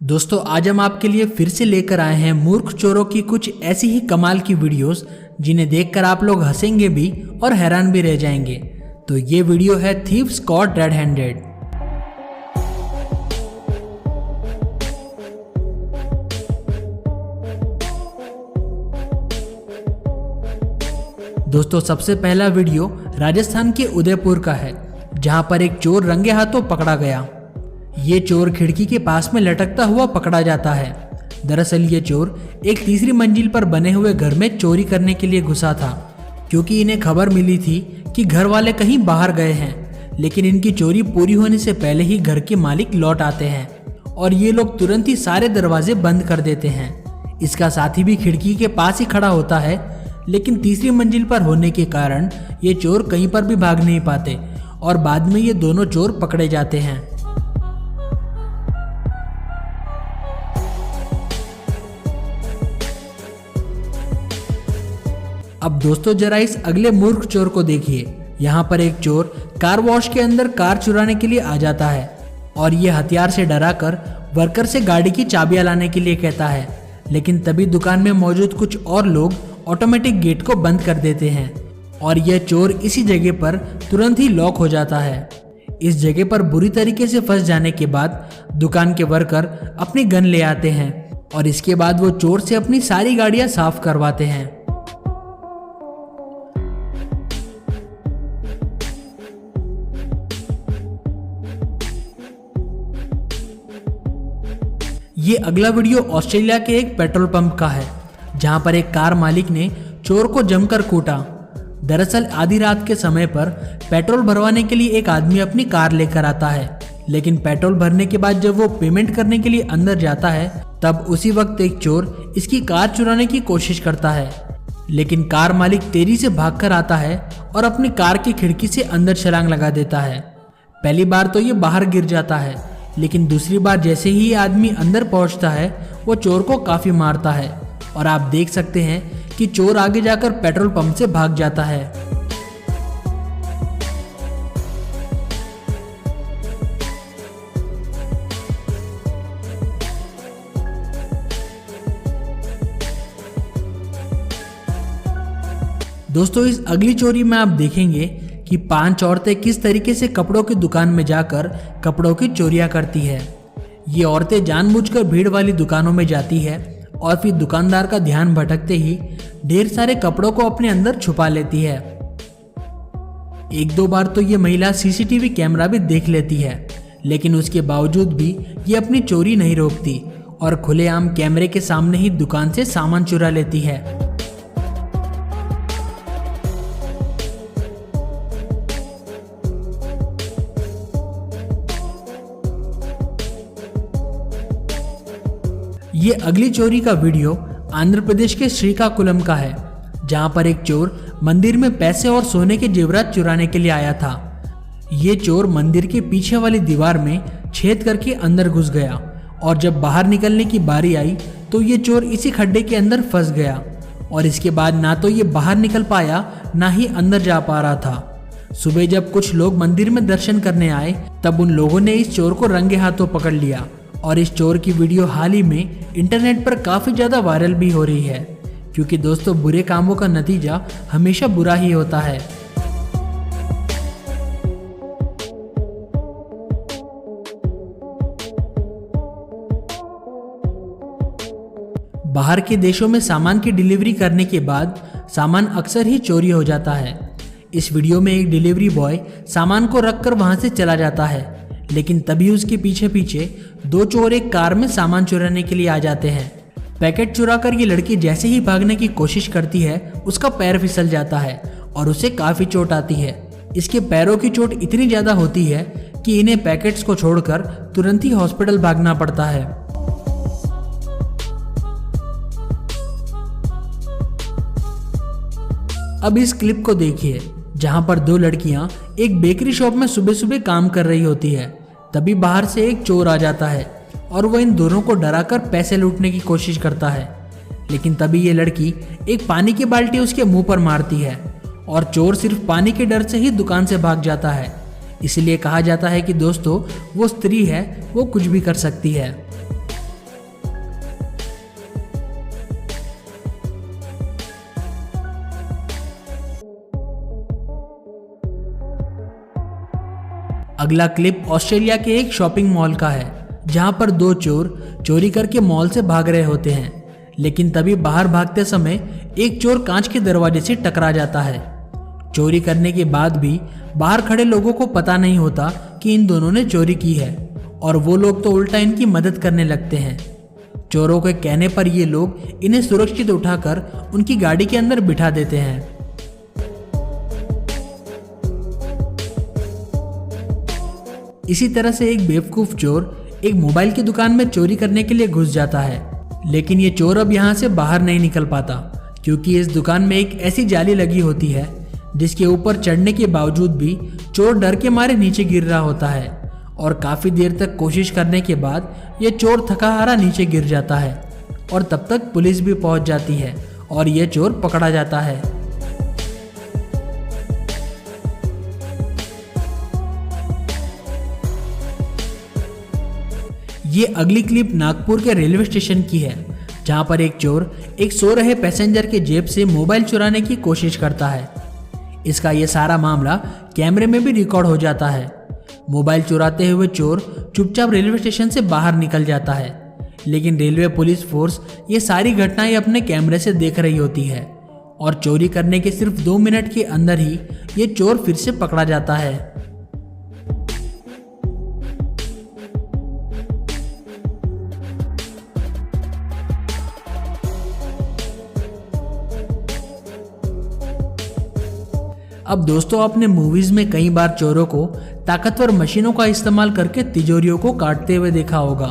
दोस्तों आज हम आपके लिए फिर से लेकर आए हैं मूर्ख चोरों की कुछ ऐसी ही कमाल की वीडियोस जिन्हें देखकर आप लोग हंसेंगे भी और हैरान भी रह जाएंगे। तो ये वीडियो है थीव्स कॉट रेड हैंडेड। दोस्तों सबसे पहला वीडियो राजस्थान के उदयपुर का है, जहां पर एक चोर रंगे हाथों पकड़ा गया। ये चोर खिड़की के पास में लटकता हुआ पकड़ा जाता है। दरअसल ये चोर एक तीसरी मंजिल पर बने हुए घर में चोरी करने के लिए घुसा था, क्योंकि इन्हें खबर मिली थी कि घर वाले कहीं बाहर गए हैं। लेकिन इनकी चोरी पूरी होने से पहले ही घर के मालिक लौट आते हैं और ये लोग तुरंत ही सारे दरवाजे बंद कर देते हैं। इसका साथी भी खिड़की के पास ही खड़ा होता है, लेकिन तीसरी मंजिल पर होने के कारण ये चोर कहीं पर भी भाग नहीं पाते और बाद में ये दोनों चोर पकड़े जाते हैं। अब दोस्तों जरा इस अगले मूर्ख चोर को देखिए। यहाँ पर एक चोर कार वॉश के अंदर कार चुराने के लिए आ जाता है और ये हथियार से डराकर वर्कर से गाड़ी की चाबियां लाने के लिए कहता है। लेकिन तभी दुकान में मौजूद कुछ और लोग ऑटोमेटिक गेट को बंद कर देते हैं और यह चोर इसी जगह पर तुरंत ही लॉक हो जाता है। इस जगह पर बुरी तरीके से फंस जाने के बाद दुकान के वर्कर अपनी गन ले आते हैं और इसके बाद वो चोर से अपनी सारी गाड़ियां साफ करवाते हैं। ये अगला वीडियो ऑस्ट्रेलिया के एक पेट्रोल पंप का है, जहां पर एक कार मालिक ने चोर को जमकर कूटा। दरअसल आधी रात के समय पर पेट्रोल भरवाने के लिए एक आदमी अपनी कार लेकर आता है, लेकिन पेट्रोल भरने के बाद जब वो पेमेंट करने के लिए अंदर जाता है तब उसी वक्त एक चोर इसकी कार चुराने की कोशिश करता है। लेकिन कार मालिक तेजी से भागकर आता है और अपनी कार की खिड़की से अंदर छलांग लगा देता है। पहली बार तो ये बाहर गिर जाता है, लेकिन दूसरी बार जैसे ही ये आदमी अंदर पहुंचता है वो चोर को काफी मारता है और आप देख सकते हैं कि चोर आगे जाकर पेट्रोल पंप से भाग जाता है। दोस्तों इस अगली चोरी में आप देखेंगे कि 5 औरतें किस तरीके से कपड़ों की दुकान में जाकर कपड़ों की चोरियां करती है। ये औरतें जानबूझकर भीड़ वाली दुकानों में जाती है और फिर दुकानदार का ध्यान भटकते ही ढेर सारे कपड़ों को अपने अंदर छुपा लेती है। एक दो बार तो ये महिला सीसीटीवी कैमरा भी देख लेती है, लेकिन उसके बावजूद भी ये अपनी चोरी नहीं रोकती और खुलेआम कैमरे के सामने ही दुकान से सामान चुरा लेती है। ये अगली चोरी का वीडियो आंध्र प्रदेश के श्रीकाकुलम का है, जहां पर एक चोर मंदिर में पैसे और सोने के जेवरात चुराने के लिए आया था। ये चोर मंदिर के पीछे वाली दीवार में छेद करके अंदर घुस गया और जब बाहर निकलने की बारी आई तो ये चोर इसी खड्डे के अंदर फंस गया और इसके बाद ना तो ये बाहर निकल पाया ना ही अंदर जा पा रहा था। सुबह जब कुछ लोग मंदिर में दर्शन करने आए तब उन लोगों ने इस चोर को रंगे हाथों पकड़ लिया और इस चोर की वीडियो हाल ही में इंटरनेट पर काफी ज्यादा वायरल भी हो रही है, क्योंकि दोस्तों बुरे कामों का नतीजा हमेशा बुरा ही होता है। बाहर के देशों में सामान की डिलीवरी करने के बाद सामान अक्सर ही चोरी हो जाता है। इस वीडियो में एक डिलीवरी बॉय सामान को रखकर वहां से चला जाता है, लेकिन तभी उसके पीछे पीछे 2 चोर एक कार में सामान चुराने के लिए आ जाते हैं। पैकेट चुराकर ये लड़की जैसे ही भागने की कोशिश करती है उसका पैर फिसल जाता है और उसे काफी चोट आती है। इसके पैरों की चोट इतनी ज्यादा होती है कि इन्हें पैकेट्स को छोड़कर तुरंत ही हॉस्पिटल भागना पड़ता है। अब इस क्लिप को देखिए, जहां पर 2 लड़कियां एक बेकरी शॉप में सुबह सुबह काम कर रही होती है। तभी बाहर से एक चोर आ जाता है और वह इन दोनों को डराकर पैसे लूटने की कोशिश करता है। लेकिन तभी ये लड़की एक पानी की बाल्टी उसके मुंह पर मारती है और चोर सिर्फ पानी के डर से ही दुकान से भाग जाता है। इसलिए कहा जाता है कि दोस्तों वो स्त्री है, वो कुछ भी कर सकती है। अगला क्लिप ऑस्ट्रेलिया के एक शॉपिंग मॉल का है, जहां पर दो चोर चोरी करके मॉल से भाग रहे होते हैं। लेकिन तभी बाहर भागते समय एक चोर कांच के दरवाजे से टकरा जाता है। चोरी करने के बाद भी बाहर खड़े लोगों को पता नहीं होता कि इन दोनों ने चोरी की है, और वो लोग तो उल्टा इनकी मदद करने लगते हैं। चोरों के कहने पर ये लोग इन्हें सुरक्षित उठाकर उनकी गाड़ी के अंदर बिठा देते हैं। इसी तरह से एक बेवकूफ चोर एक मोबाइल की दुकान में चोरी करने के लिए घुस जाता है, लेकिन ये चोर अब यहाँ से बाहर नहीं निकल पाता, क्योंकि इस दुकान में एक ऐसी जाली लगी होती है जिसके ऊपर चढ़ने के बावजूद भी चोर डर के मारे नीचे गिर रहा होता है, और काफी देर तक कोशिश करने के बाद ये चोर थका हारा नीचे गिर जाता है, और तब तक पुलिस भी पहुंच जाती है और ये चोर पकड़ा जाता है। ये अगली क्लिप नागपुर के रेलवे स्टेशन की है, जहां पर एक चोर एक सो रहे पैसेंजर के जेब से मोबाइल चुराने की कोशिश करता है। इसका ये सारा मामला कैमरे में भी रिकॉर्ड हो जाता है। मोबाइल चुराते हुए चोर चुपचाप रेलवे स्टेशन से बाहर निकल जाता है, लेकिन रेलवे पुलिस फोर्स ये सारी घटनाएं अपने कैमरे से देख रही होती है, और चोरी करने के सिर्फ 2 मिनट के अंदर ही ये चोर फिर से पकड़ा जाता है। अब दोस्तों, आपने मूवीज में कई बार चोरों को ताकतवर मशीनों का इस्तेमाल करके तिजोरियों को काटते हुए देखा होगा,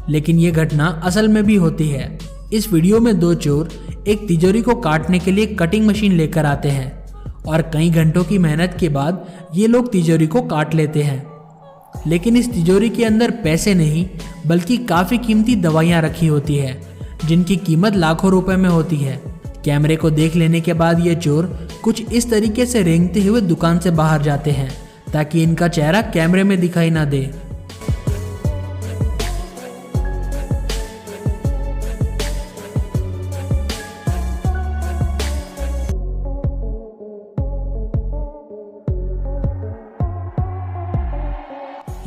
लेकिन ये घटना असल में भी होती है। इस वीडियो में दो चोर एक तिजोरी को काटने के लिए कटिंग मशीन लेकर आते हैं, और कई घंटों की मेहनत के बाद ये लोग तिजोरी को काट लेते हैं। लेकिन इस तिजोरी के अंदर पैसे नहीं, बल्कि काफी कीमती दवाइयाँ रखी होती है, जिनकी कीमत लाखों रुपए में होती है। कैमरे को देख लेने के बाद ये चोर कुछ इस तरीके से रेंगते हुए दुकान से बाहर जाते हैं, ताकि इनका चेहरा कैमरे में दिखाई ना दे।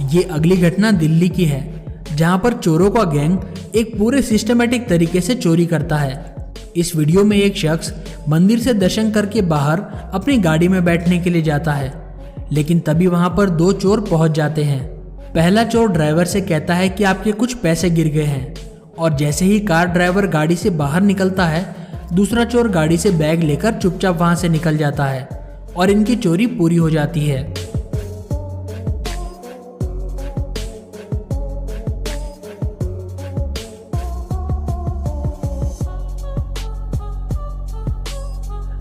ये अगली घटना दिल्ली की है, जहां पर चोरों का गैंग एक पूरे सिस्टमेटिक तरीके से चोरी करता है। इस वीडियो में एक शख्स मंदिर से दर्शन करके बाहर अपनी गाड़ी में बैठने के लिए जाता है, लेकिन तभी वहां पर दो चोर पहुंच जाते हैं। पहला चोर ड्राइवर से कहता है कि आपके कुछ पैसे गिर गए हैं, और जैसे ही कार ड्राइवर गाड़ी से बाहर निकलता है, दूसरा चोर गाड़ी से बैग लेकर चुपचाप वहां से निकल जाता है, और इनकी चोरी पूरी हो जाती है।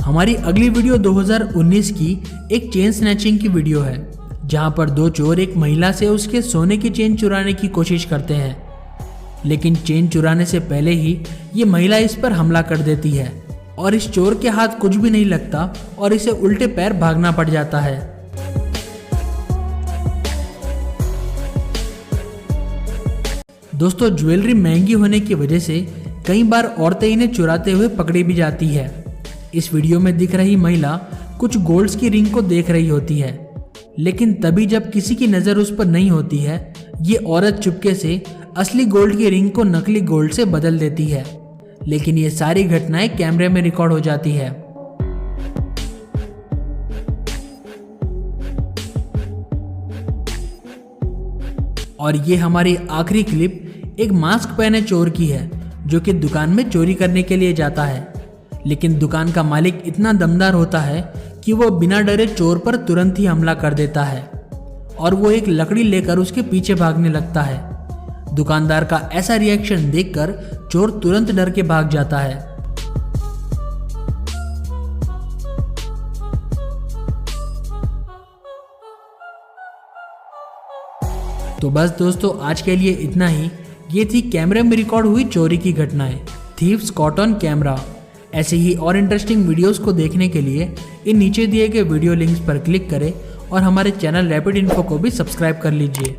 हमारी अगली वीडियो 2019 की एक चेन स्नैचिंग की वीडियो है, जहां पर दो चोर एक महिला से उसके सोने की चेन चुराने की कोशिश करते हैं, लेकिन चेन चुराने से पहले ही ये महिला इस पर हमला कर देती है, और इस चोर के हाथ कुछ भी नहीं लगता और इसे उल्टे पैर भागना पड़ जाता है। दोस्तों, ज्वेलरी महंगी होने की वजह से कई बार औरतें इन्हें चुराते हुए पकड़ी भी जाती है। इस वीडियो में दिख रही महिला कुछ गोल्ड्स की रिंग को देख रही होती है, लेकिन तभी जब किसी की नज़र उस पर नहीं होती है, ये औरत चुपके से असली गोल्ड की रिंग को नकली गोल्ड से बदल देती है। लेकिन ये सारी घटनाएं कैमरे में रिकॉर्ड हो जाती है। और ये हमारी आखिरी क्लिप एक मास्क पहने चोर की है, जो कि दुकान में चोरी करने के लिए जाता है, लेकिन दुकान का मालिक इतना दमदार होता है कि वो बिना डरे चोर पर तुरंत ही हमला कर देता है, और वो एक लकड़ी लेकर उसके पीछे भागने लगता है। दुकानदार का ऐसा रिएक्शन देखकर चोर तुरंत डर के भाग जाता है। तो बस दोस्तों, आज के लिए इतना ही। ये थी कैमरे में रिकॉर्ड हुई चोरी की घटनाएं, थीव्स कॉट ऑन कैमरा। ऐसे ही और इंटरेस्टिंग वीडियोस को देखने के लिए इन नीचे दिए गए वीडियो लिंक्स पर क्लिक करें और हमारे चैनल रैपिड इन्फो को भी सब्सक्राइब कर लीजिए।